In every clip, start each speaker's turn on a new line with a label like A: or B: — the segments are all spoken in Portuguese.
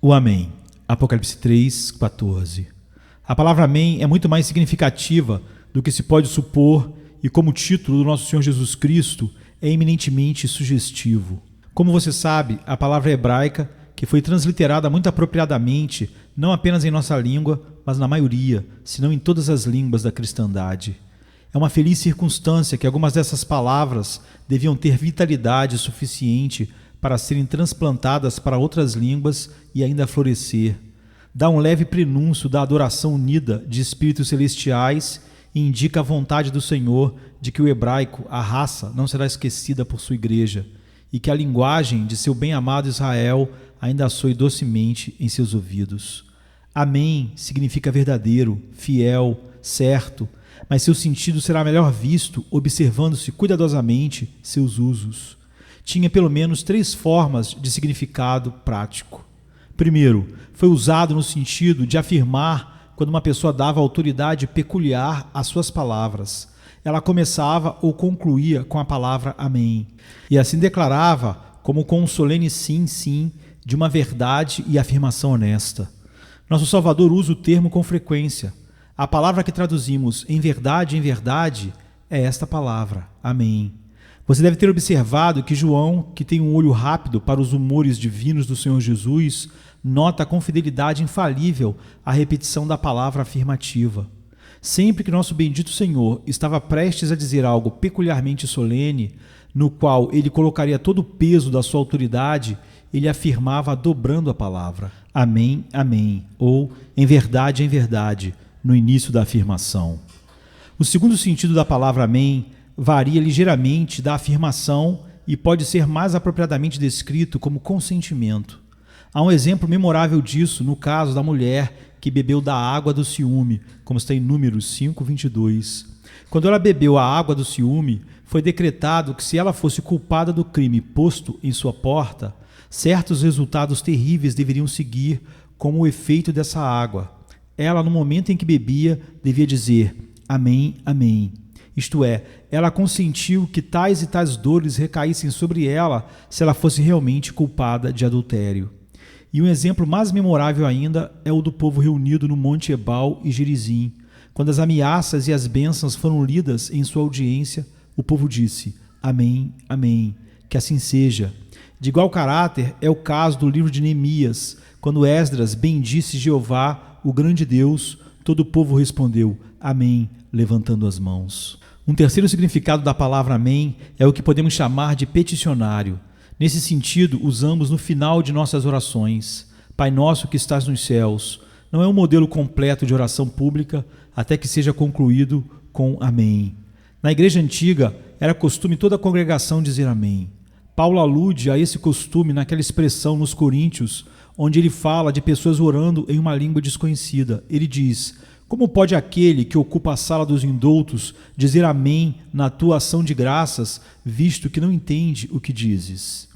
A: O Amém. Apocalipse 3:14. A palavra Amém é muito mais significativa do que se pode supor e, como título do nosso Senhor Jesus Cristo, é eminentemente sugestivo. Como você sabe, a palavra hebraica, que foi transliterada muito apropriadamente, não apenas em nossa língua, mas na maioria, se não em todas as línguas da cristandade. É uma feliz circunstância que algumas dessas palavras deviam ter vitalidade suficiente para serem transplantadas para outras línguas e ainda florescer. Dá um leve prenúncio da adoração unida de espíritos celestiais e indica a vontade do Senhor de que o hebraico, a raça, não será esquecida por sua igreja e que a linguagem de seu bem-amado Israel ainda soe docemente em seus ouvidos. Amém significa verdadeiro, fiel, certo, mas seu sentido será melhor visto observando-se cuidadosamente seus usos. Tinha pelo menos 3 formas de significado prático. Primeiro, foi usado no sentido de afirmar quando uma pessoa dava autoridade peculiar às suas palavras. Ela começava ou concluía com a palavra Amém, e assim declarava, como com um solene sim, sim, de uma verdade e afirmação honesta. Nosso Salvador usa o termo com frequência. A palavra que traduzimos em verdade, é esta palavra, Amém. Você deve ter observado que João, que tem um olho rápido para os humores divinos do Senhor Jesus, nota com fidelidade infalível a repetição da palavra afirmativa. Sempre que nosso bendito Senhor estava prestes a dizer algo peculiarmente solene, no qual ele colocaria todo o peso da sua autoridade, ele afirmava dobrando a palavra, Amém, Amém, ou em verdade, no início da afirmação. O segundo sentido da palavra Amém varia ligeiramente da afirmação e pode ser mais apropriadamente descrito como consentimento. Há um exemplo memorável disso no caso da mulher que bebeu da água do ciúme, como está em Números 5:22. Quando ela bebeu a água do ciúme, foi decretado que se ela fosse culpada do crime posto em sua porta, certos resultados terríveis deveriam seguir como o efeito dessa água. Ela, no momento em que bebia, devia dizer Amém, Amém. Isto é, ela consentiu que tais e tais dores recaíssem sobre ela se ela fosse realmente culpada de adultério. E um exemplo mais memorável ainda é o do povo reunido no Monte Ebal e Gerizim. Quando as ameaças e as bênçãos foram lidas em sua audiência, o povo disse, Amém, Amém, que assim seja. De igual caráter é o caso do livro de Neemias, quando Esdras bendisse Jeová, o grande Deus, todo o povo respondeu, Amém, levantando as mãos. Um terceiro significado da palavra Amém é o que podemos chamar de peticionário. Nesse sentido, usamos no final de nossas orações. Pai nosso que estás nos céus. Não é um modelo completo de oração pública até que seja concluído com Amém. Na igreja antiga, era costume toda a congregação dizer Amém. Paulo alude a esse costume naquela expressão nos Coríntios, onde ele fala de pessoas orando em uma língua desconhecida. Ele diz, como pode aquele que ocupa a sala dos indoutos dizer Amém na tua ação de graças, visto que não entende o que dizes?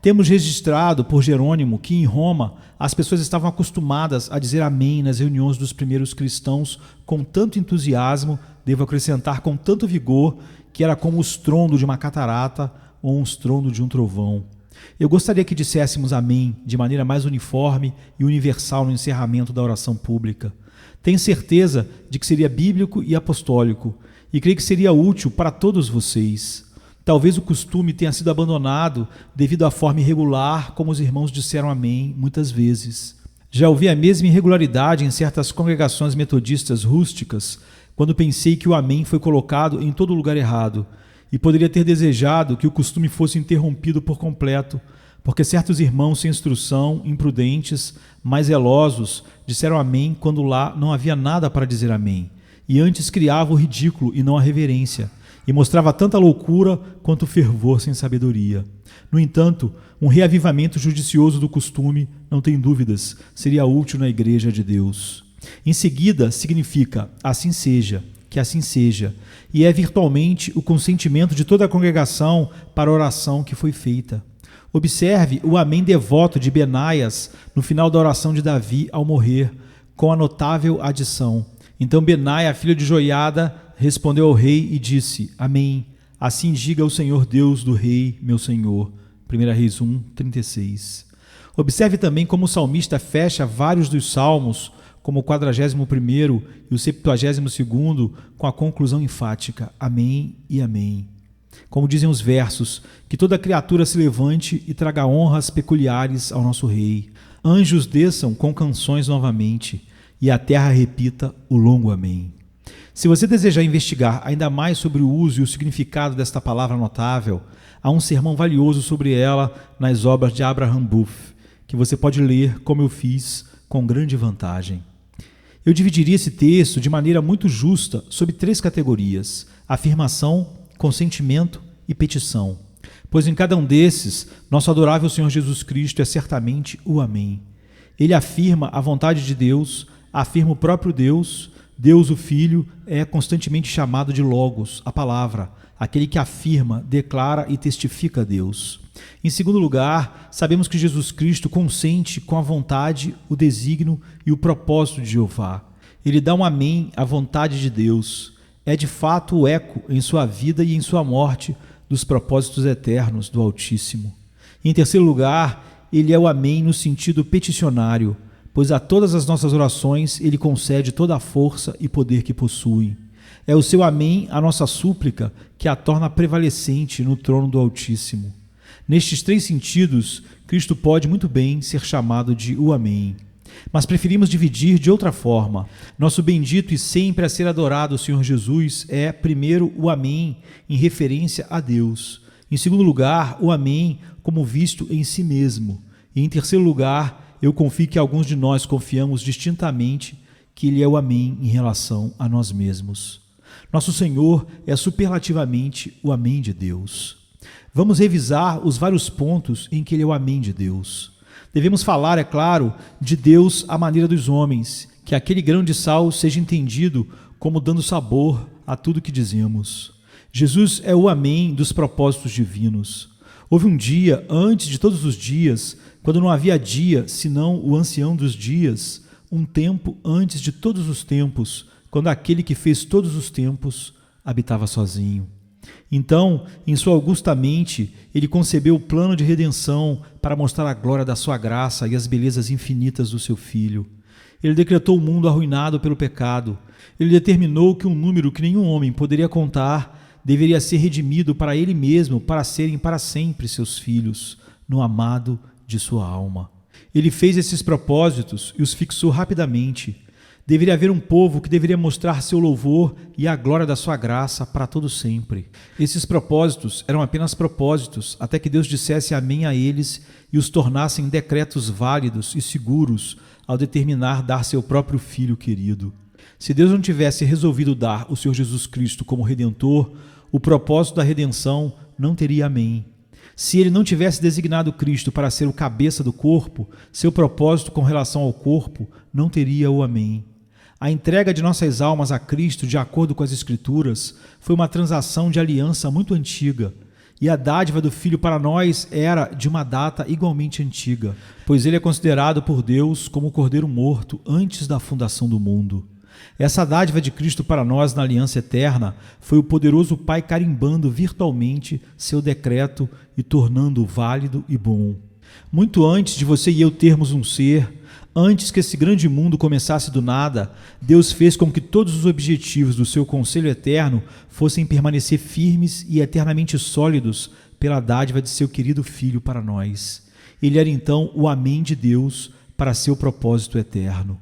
A: Temos registrado por Jerônimo que em Roma as pessoas estavam acostumadas a dizer Amém nas reuniões dos primeiros cristãos com tanto entusiasmo, devo acrescentar com tanto vigor, que era como o estrondo de uma catarata ou um estrondo de um trovão. Eu gostaria que disséssemos Amém de maneira mais uniforme e universal no encerramento da oração pública. Tenho certeza de que seria bíblico e apostólico, e creio que seria útil para todos vocês. Talvez o costume tenha sido abandonado devido à forma irregular como os irmãos disseram Amém muitas vezes. Já ouvi a mesma irregularidade em certas congregações metodistas rústicas, quando pensei que o Amém foi colocado em todo lugar errado, e poderia ter desejado que o costume fosse interrompido por completo, porque certos irmãos sem instrução, imprudentes, mais zelosos, disseram Amém quando lá não havia nada para dizer Amém, e antes criava o ridículo e não a reverência, e mostrava tanta loucura quanto fervor sem sabedoria. No entanto, um reavivamento judicioso do costume, não tem dúvidas, seria útil na Igreja de Deus. Em seguida, significa assim seja, que assim seja, e é virtualmente o consentimento de toda a congregação para a oração que foi feita. Observe o Amém devoto de Benaias no final da oração de Davi ao morrer, com a notável adição. Então Benaia, filho de Joiada, respondeu ao rei e disse, Amém, assim diga o Senhor Deus do rei, meu Senhor. 1 Reis 1:36. Observe também como o salmista fecha vários dos salmos, como o 41º e o 72º, com a conclusão enfática: Amém e Amém. Como dizem os versos, que toda criatura se levante e traga honras peculiares ao nosso Rei. Anjos desçam com canções novamente, e a terra repita o longo Amém. Se você desejar investigar ainda mais sobre o uso e o significado desta palavra notável, há um sermão valioso sobre ela nas obras de Abraham Buff, que você pode ler, como eu fiz, com grande vantagem. Eu dividiria esse texto de maneira muito justa sobre 3 categorias: afirmação, consentimento e petição, pois em cada um desses, nosso adorável Senhor Jesus Cristo é certamente o Amém. Ele afirma a vontade de Deus, afirma o próprio Deus. Deus, o Filho, é constantemente chamado de Logos, a palavra, aquele que afirma, declara e testifica a Deus. Em segundo lugar, sabemos que Jesus Cristo consente com a vontade, o desígnio e o propósito de Jeová. Ele dá um amém à vontade de Deus. É de fato o eco em sua vida e em sua morte dos propósitos eternos do Altíssimo. E em terceiro lugar, ele é o amém no sentido peticionário, pois a todas as nossas orações ele concede toda a força e poder que possuem. É o seu amém a nossa súplica que a torna prevalecente no trono do Altíssimo. Nestes 3 sentidos, Cristo pode muito bem ser chamado de o Amém. Mas preferimos dividir de outra forma. Nosso bendito e sempre a ser adorado Senhor Jesus é, primeiro, o Amém em referência a Deus. Em segundo lugar, o Amém como visto em si mesmo. E em terceiro lugar, eu confio que alguns de nós confiamos distintamente que Ele é o Amém em relação a nós mesmos. Nosso Senhor é superlativamente o Amém de Deus. Vamos revisar os vários pontos em que Ele é o Amém de Deus. Devemos falar, é claro, de Deus à maneira dos homens, que aquele grão de sal seja entendido como dando sabor a tudo que dizemos. Jesus é o Amém dos propósitos divinos. Houve um dia, antes de todos os dias, quando não havia dia, senão o ancião dos dias, um tempo antes de todos os tempos, quando aquele que fez todos os tempos habitava sozinho. Então, em sua augusta mente, ele concebeu o plano de redenção para mostrar a glória da sua graça e as belezas infinitas do seu Filho. Ele decretou o mundo arruinado pelo pecado. Ele determinou que um número que nenhum homem poderia contar deveria ser redimido para ele mesmo, para serem para sempre seus filhos, no amado de sua alma. Ele fez esses propósitos e os fixou rapidamente. Deveria haver um povo que deveria mostrar seu louvor e a glória da sua graça para todo sempre. Esses propósitos eram apenas propósitos, até que Deus dissesse amém a eles e os tornassem decretos válidos e seguros ao determinar dar seu próprio Filho querido. Se Deus não tivesse resolvido dar o Senhor Jesus Cristo como Redentor, o propósito da redenção não teria amém. Se ele não tivesse designado Cristo para ser o cabeça do corpo, seu propósito com relação ao corpo não teria o amém. A entrega de nossas almas a Cristo, de acordo com as Escrituras, foi uma transação de aliança muito antiga, e a dádiva do Filho para nós era de uma data igualmente antiga, pois ele é considerado por Deus como o Cordeiro morto antes da fundação do mundo. Essa dádiva de Cristo para nós na aliança eterna foi o poderoso Pai carimbando virtualmente seu decreto e tornando-o válido e bom. Muito antes de você e eu termos um ser, antes que esse grande mundo começasse do nada, Deus fez com que todos os objetivos do seu conselho eterno fossem permanecer firmes e eternamente sólidos pela dádiva de seu querido Filho para nós. Ele era então o Amém de Deus para seu propósito eterno.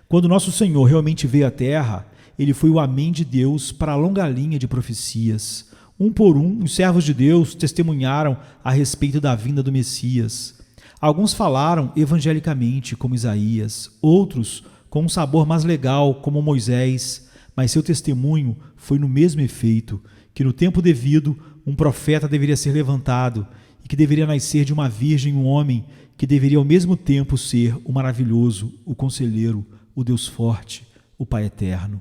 A: Quando nosso Senhor realmente veio à terra, ele foi o Amém de Deus para a longa linha de profecias. Um por um, os servos de Deus testemunharam a respeito da vinda do Messias. Alguns falaram evangelicamente, como Isaías, outros com um sabor mais legal, como Moisés, mas seu testemunho foi no mesmo efeito, que no tempo devido um profeta deveria ser levantado e que deveria nascer de uma virgem um homem que deveria ao mesmo tempo ser o maravilhoso, o conselheiro, o Deus forte, o Pai eterno.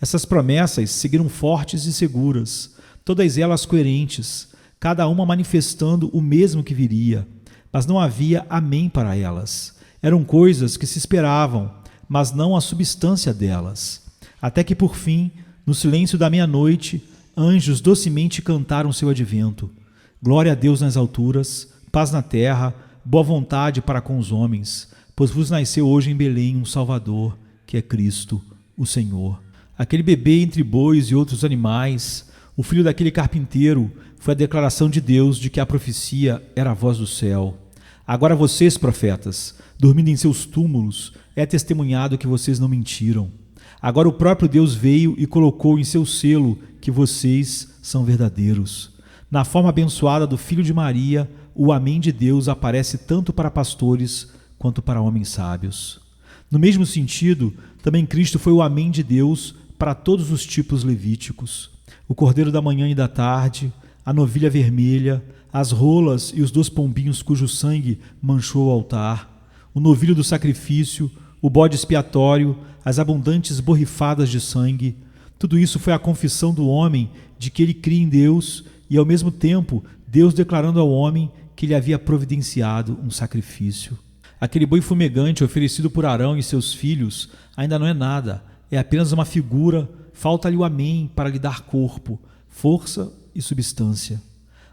A: Essas promessas seguiram fortes e seguras, todas elas coerentes, cada uma manifestando o mesmo que viria, mas não havia amém para elas. Eram coisas que se esperavam, mas não a substância delas. Até que, por fim, no silêncio da meia-noite, anjos docemente cantaram seu advento. Glória a Deus nas alturas, paz na terra, boa vontade para com os homens, pois vos nasceu hoje em Belém um Salvador, que é Cristo, o Senhor. Aquele bebê entre bois e outros animais, o filho daquele carpinteiro, foi a declaração de Deus de que a profecia era a voz do céu. Agora vocês, profetas, dormindo em seus túmulos, é testemunhado que vocês não mentiram. Agora o próprio Deus veio e colocou em seu selo que vocês são verdadeiros. Na forma abençoada do Filho de Maria, o Amém de Deus aparece tanto para pastores quanto para homens sábios. No mesmo sentido, também Cristo foi o Amém de Deus para todos os tipos levíticos. O cordeiro da manhã e da tarde, a novilha vermelha, as rolas e os 2 pombinhos cujo sangue manchou o altar, o novilho do sacrifício, o bode expiatório, as abundantes borrifadas de sangue. Tudo isso foi a confissão do homem de que ele cria em Deus e, ao mesmo tempo, Deus declarando ao homem que ele havia providenciado um sacrifício. Aquele boi fumegante oferecido por Arão e seus filhos ainda não é nada, é apenas uma figura, falta-lhe o Amém para lhe dar corpo, força e substância.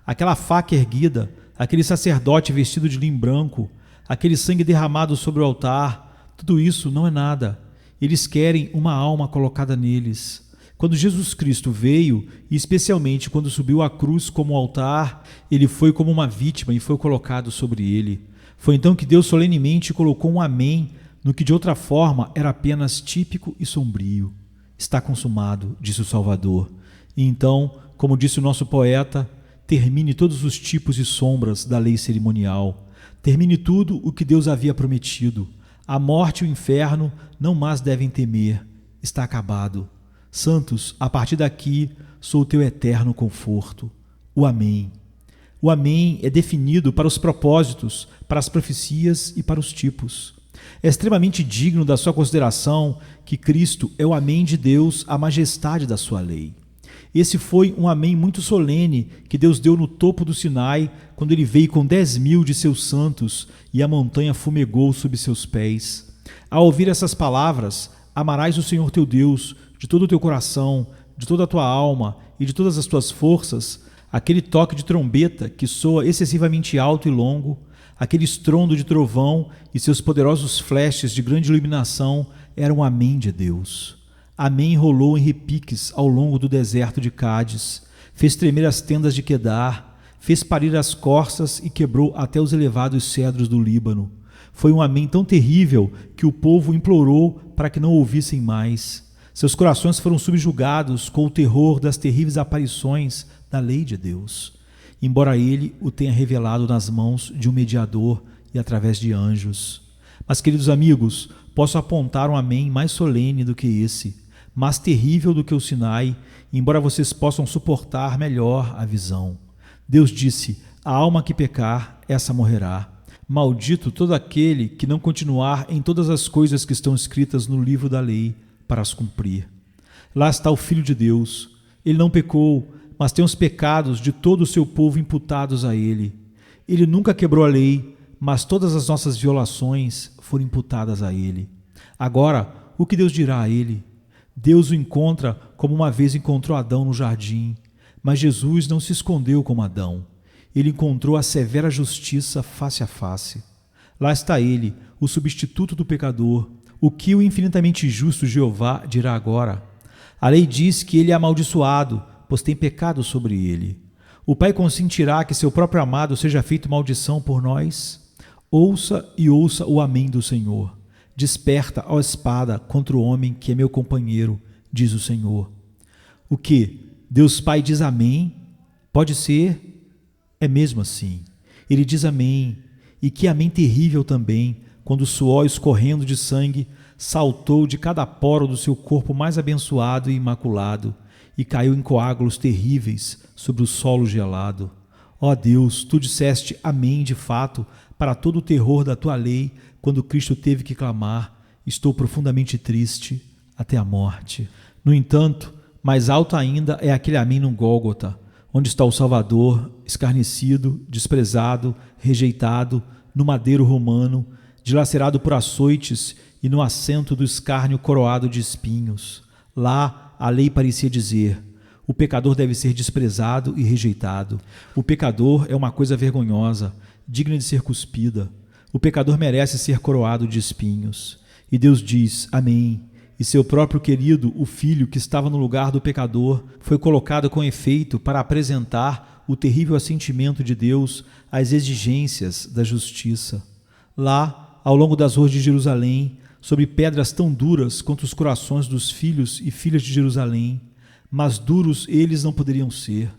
A: Aquela faca erguida, aquele sacerdote vestido de linho branco, aquele sangue derramado sobre o altar, tudo isso não é nada. Eles querem uma alma colocada neles. Quando Jesus Cristo veio, e especialmente quando subiu à cruz como altar, ele foi como uma vítima e foi colocado sobre ele. Foi então que Deus solenemente colocou um amém no que de outra forma era apenas típico e sombrio. Está consumado, disse o Salvador. E então, como disse o nosso poeta, termine todos os tipos e sombras da lei cerimonial. Termine tudo o que Deus havia prometido. A morte e o inferno não mais devem temer. Está acabado. Santos, a partir daqui, sou o teu eterno conforto. O Amém. O Amém é definido para os propósitos, para as profecias e para os tipos. É extremamente digno da sua consideração que Cristo é o Amém de Deus, a majestade da sua lei. Esse foi um Amém muito solene que Deus deu no topo do Sinai, quando ele veio com 10.000 de seus santos e a montanha fumegou sob seus pés. Ao ouvir essas palavras, amarás o Senhor teu Deus de todo o teu coração, de toda a tua alma e de todas as tuas forças, aquele toque de trombeta que soa excessivamente alto e longo, aquele estrondo de trovão e seus poderosos flashes de grande iluminação eram um Amém de Deus. Amém rolou em repiques ao longo do deserto de Cádiz, fez tremer as tendas de Quedar, fez parir as corças e quebrou até os elevados cedros do Líbano. Foi um Amém tão terrível que o povo implorou para que não ouvissem mais. Seus corações foram subjugados com o terror das terríveis aparições da lei de Deus, embora ele o tenha revelado nas mãos de um mediador e através de anjos. Mas, queridos amigos, posso apontar um Amém mais solene do que esse, mais terrível do que o Sinai, embora vocês possam suportar melhor a visão. Deus disse: a alma que pecar, essa morrerá. Maldito todo aquele que não continuar em todas as coisas que estão escritas no livro da lei para as cumprir. Lá está o Filho de Deus. Ele não pecou, mas tem os pecados de todo o seu povo imputados a ele. Ele nunca quebrou a lei, mas todas as nossas violações foram imputadas a ele. Agora, o que Deus dirá a ele? Deus o encontra como uma vez encontrou Adão no jardim, mas Jesus não se escondeu como Adão. Ele encontrou a severa justiça face a face. Lá está ele, o substituto do pecador. O que o infinitamente justo Jeová dirá agora? A lei diz que ele é amaldiçoado, pois tem pecado sobre ele. O Pai consentirá que seu próprio amado seja feito maldição por nós? Ouça e ouça o Amém do Senhor. Desperta, ó espada, contra o homem que é meu companheiro, diz o Senhor. O que? Deus Pai diz Amém? Pode ser? É mesmo assim. Ele diz Amém, e que Amém terrível também, quando o suor escorrendo de sangue saltou de cada poro do seu corpo mais abençoado e imaculado e caiu em coágulos terríveis sobre o solo gelado. Ó Deus, tu disseste Amém de fato para todo o terror da tua lei quando Cristo teve que clamar: estou profundamente triste até a morte. No entanto, mais alto ainda é aquele Amém no Gólgota, onde está o Salvador, escarnecido, desprezado, rejeitado, no madeiro romano, dilacerado por açoites e no assento do escárnio coroado de espinhos. Lá a lei parecia dizer: o pecador deve ser desprezado e rejeitado. O pecador é uma coisa vergonhosa, digna de ser cuspida. O pecador merece ser coroado de espinhos. E Deus diz, amém. E seu próprio querido, o Filho que estava no lugar do pecador, foi colocado com efeito para apresentar o terrível assentimento de Deus às exigências da justiça. Lá, ao longo das ruas de Jerusalém, sobre pedras tão duras quanto os corações dos filhos e filhas de Jerusalém, mas duros eles não poderiam ser.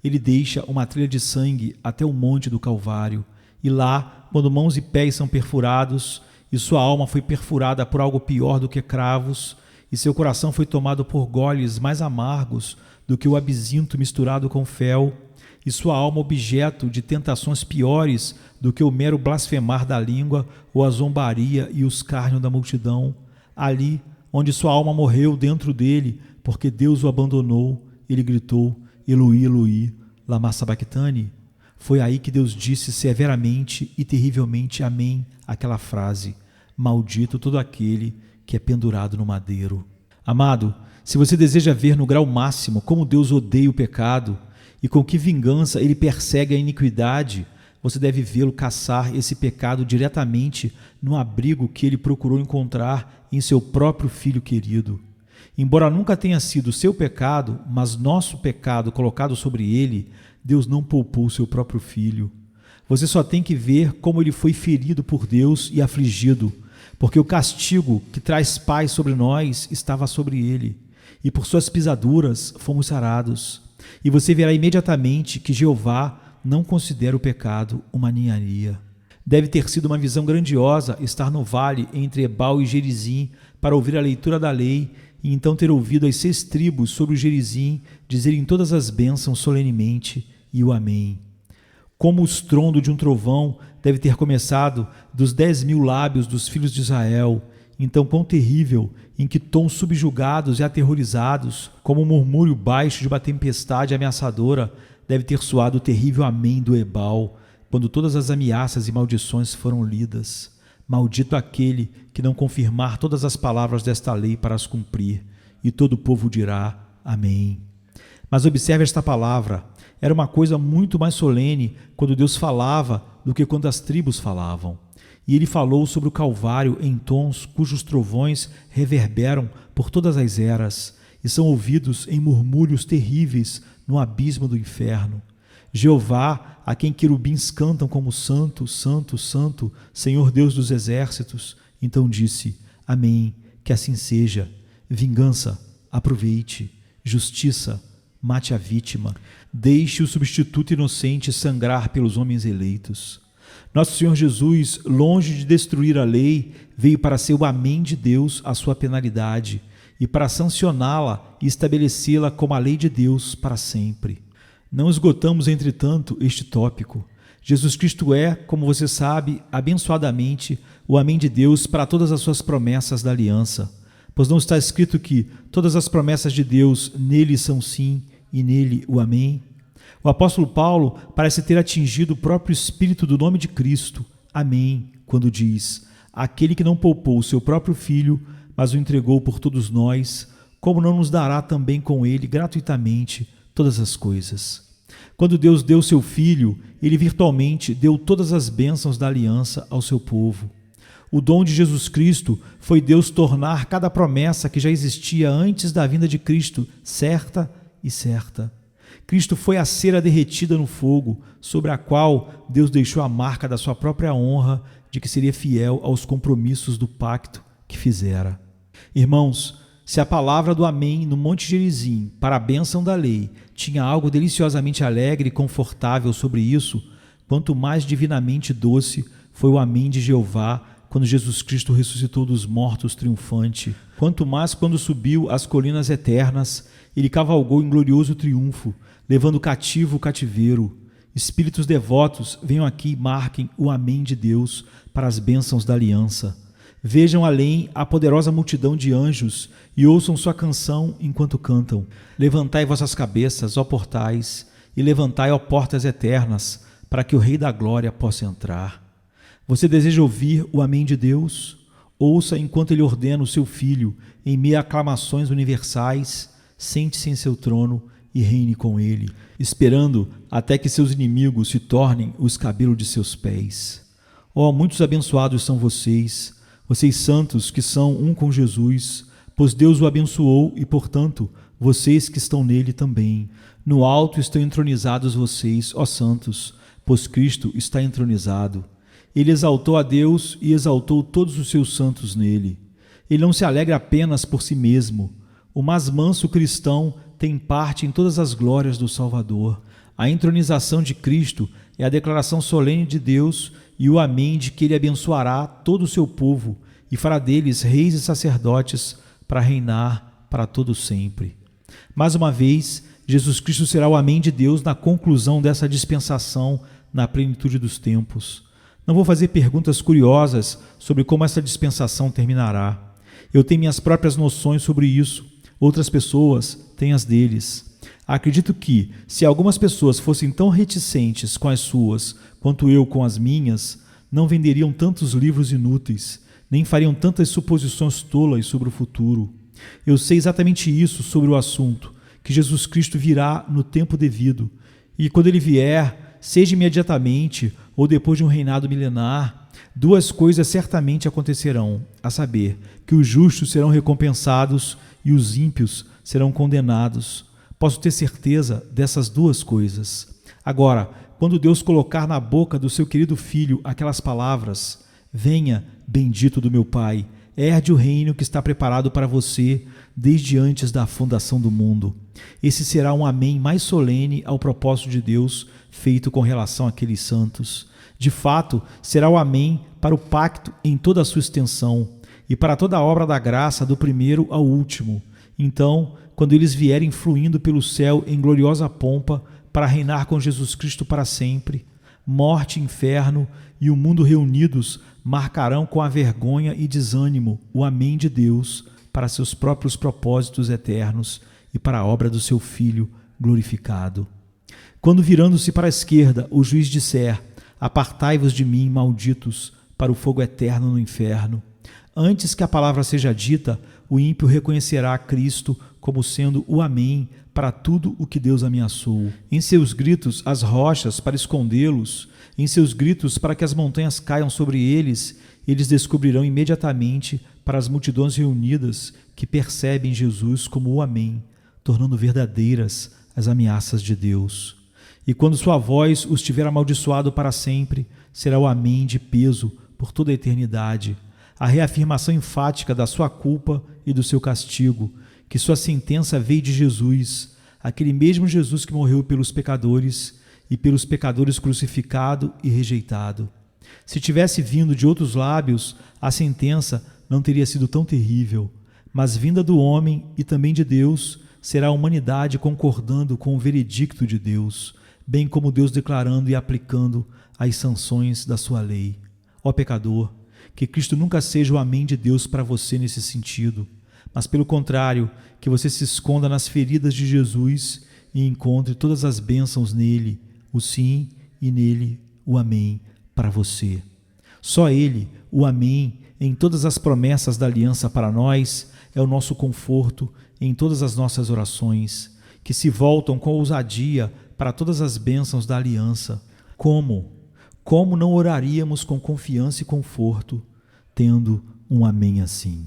A: Ele deixa uma trilha de sangue até o monte do Calvário, e lá, quando mãos e pés são perfurados, e sua alma foi perfurada por algo pior do que cravos, e seu coração foi tomado por goles mais amargos do que o absinto misturado com fel, e sua alma objeto de tentações piores do que o mero blasfemar da língua ou a zombaria e o escárnio da multidão. Ali, onde sua alma morreu dentro dele, porque Deus o abandonou, ele gritou, Eloi, Eloi, lama sabachthani. Foi aí que Deus disse severamente e terrivelmente amém aquela frase, maldito todo aquele que é pendurado no madeiro. Amado, se você deseja ver no grau máximo como Deus odeia o pecado e com que vingança ele persegue a iniquidade, você deve vê-lo caçar esse pecado diretamente no abrigo que ele procurou encontrar em seu próprio Filho querido. Embora nunca tenha sido seu pecado, mas nosso pecado colocado sobre ele, Deus não poupou seu próprio Filho. Você só tem que ver como ele foi ferido por Deus e afligido, porque o castigo que traz paz sobre nós estava sobre ele, e por suas pisaduras fomos sarados. E você verá imediatamente que Jeová não considera o pecado uma ninharia. Deve ter sido uma visão grandiosa estar no vale entre Ebal e Gerizim para ouvir a leitura da lei e então ter ouvido as 6 tribos sobre o Gerizim dizerem todas as bênçãos solenemente e o amém. Como o estrondo de um trovão deve ter começado dos 10.000 lábios dos filhos de Israel, então quão terrível, em que tons subjugados e aterrorizados, como o murmúrio baixo de uma tempestade ameaçadora, deve ter soado o terrível amém do Ebal, quando todas as ameaças e maldições foram lidas. Maldito aquele que não confirmar todas as palavras desta lei para as cumprir, e todo o povo dirá amém. Mas observe esta palavra, era uma coisa muito mais solene quando Deus falava do que quando as tribos falavam. E ele falou sobre o Calvário em tons cujos trovões reverberam por todas as eras e são ouvidos em murmúrios terríveis no abismo do inferno. Jeová, a quem querubins cantam como Santo, Santo, Santo, Senhor Deus dos exércitos, então disse, amém, que assim seja. Vingança, aproveite. Justiça, mate a vítima. Deixe o substituto inocente sangrar pelos homens eleitos. Nosso Senhor Jesus, longe de destruir a lei, veio para ser o amém de Deus à sua penalidade e para sancioná-la e estabelecê-la como a lei de Deus para sempre. Não esgotamos, entretanto, este tópico. Jesus Cristo é, como você sabe, abençoadamente o amém de Deus para todas as suas promessas da aliança, pois não está escrito que todas as promessas de Deus nele são sim e nele o amém? O apóstolo Paulo parece ter atingido o próprio espírito do nome de Cristo, amém, quando diz, aquele que não poupou o seu próprio Filho, mas o entregou por todos nós, como não nos dará também com ele gratuitamente todas as coisas? Quando Deus deu seu Filho, ele virtualmente deu todas as bênçãos da aliança ao seu povo. O dom de Jesus Cristo foi Deus tornar cada promessa que já existia antes da vinda de Cristo certa e certa. Cristo foi a cera derretida no fogo, sobre a qual Deus deixou a marca da sua própria honra de que seria fiel aos compromissos do pacto que fizera. Irmãos, se a palavra do amém no Monte Gerizim para a bênção da lei tinha algo deliciosamente alegre e confortável sobre isso, quanto mais divinamente doce foi o amém de Jeová quando Jesus Cristo ressuscitou dos mortos triunfante. Quanto mais quando subiu às colinas eternas, ele cavalgou em glorioso triunfo, levando cativo o cativeiro. Espíritos devotos, venham aqui e marquem o amém de Deus para as bênçãos da aliança. Vejam além a poderosa multidão de anjos e ouçam sua canção enquanto cantam. Levantai vossas cabeças, ó portais, e levantai, ó portas eternas, para que o Rei da Glória possa entrar. Você deseja ouvir o amém de Deus? Ouça enquanto ele ordena o seu Filho, em meio a aclamações universais, sente-se em seu trono e reine com ele, esperando até que seus inimigos se tornem o escabelo de seus pés. Ó, muitos abençoados são vocês, vocês santos que são um com Jesus, pois Deus o abençoou e, portanto, vocês que estão nele também. No alto estão entronizados vocês, ó santos, pois Cristo está entronizado. Ele exaltou a Deus e exaltou todos os seus santos nele. Ele não se alegra apenas por si mesmo. O mais manso cristão tem parte em todas as glórias do Salvador. A entronização de Cristo é a declaração solene de Deus e o amém de que ele abençoará todo o seu povo e fará deles reis e sacerdotes para reinar para todo sempre. Mais uma vez, Jesus Cristo será o amém de Deus na conclusão dessa dispensação na plenitude dos tempos. Não vou fazer perguntas curiosas sobre como essa dispensação terminará. Eu tenho minhas próprias noções sobre isso, outras pessoas têm as deles. Acredito que, se algumas pessoas fossem tão reticentes com as suas quanto eu com as minhas, não venderiam tantos livros inúteis, nem fariam tantas suposições tolas sobre o futuro. Eu sei exatamente isso sobre o assunto, que Jesus Cristo virá no tempo devido, e quando ele vier, seja imediatamente ou depois de um reinado milenar, duas coisas certamente acontecerão, a saber, que os justos serão recompensados e os ímpios serão condenados. Posso ter certeza dessas duas coisas. Agora, quando Deus colocar na boca do seu querido filho aquelas palavras: venha, bendito do meu Pai, herde o reino que está preparado para você desde antes da fundação do mundo. Esse será um amém mais solene ao propósito de Deus feito com relação àqueles santos. De fato, será o amém para o pacto em toda a sua extensão e para toda a obra da graça do primeiro ao último. Então, quando eles vierem fluindo pelo céu em gloriosa pompa para reinar com Jesus Cristo para sempre, morte, inferno e o mundo reunidos marcarão com a vergonha e desânimo o amém de Deus para seus próprios propósitos eternos e para a obra do seu Filho glorificado. Quando, virando-se para a esquerda, o juiz disser: apartai-vos de mim, malditos, para o fogo eterno no inferno. Antes que a palavra seja dita, o ímpio reconhecerá a Cristo como sendo o amém para tudo o que Deus ameaçou. Em seus gritos, as rochas para escondê-los, em seus gritos para que as montanhas caiam sobre eles, eles descobrirão imediatamente para as multidões reunidas que percebem Jesus como o amém, tornando verdadeiras as ameaças de Deus. E quando sua voz os tiver amaldiçoado para sempre, será o amém de peso por toda a eternidade, a reafirmação enfática da sua culpa e do seu castigo, que sua sentença veio de Jesus, aquele mesmo Jesus que morreu pelos pecadores e pelos pecadores crucificado e rejeitado. Se tivesse vindo de outros lábios, a sentença não teria sido tão terrível, mas vinda do homem e também de Deus, será a humanidade concordando com o veredicto de Deus, bem como Deus declarando e aplicando as sanções da sua lei. Ó pecador, que Cristo nunca seja o amém de Deus para você nesse sentido, mas pelo contrário, que você se esconda nas feridas de Jesus e encontre todas as bênçãos nele, o sim e nele o amém para você. Só ele, o amém, em todas as promessas da aliança para nós, é o nosso conforto em todas as nossas orações, que se voltam com ousadia para todas as bênçãos da aliança. Como não oraríamos com confiança e conforto, tendo um amém assim?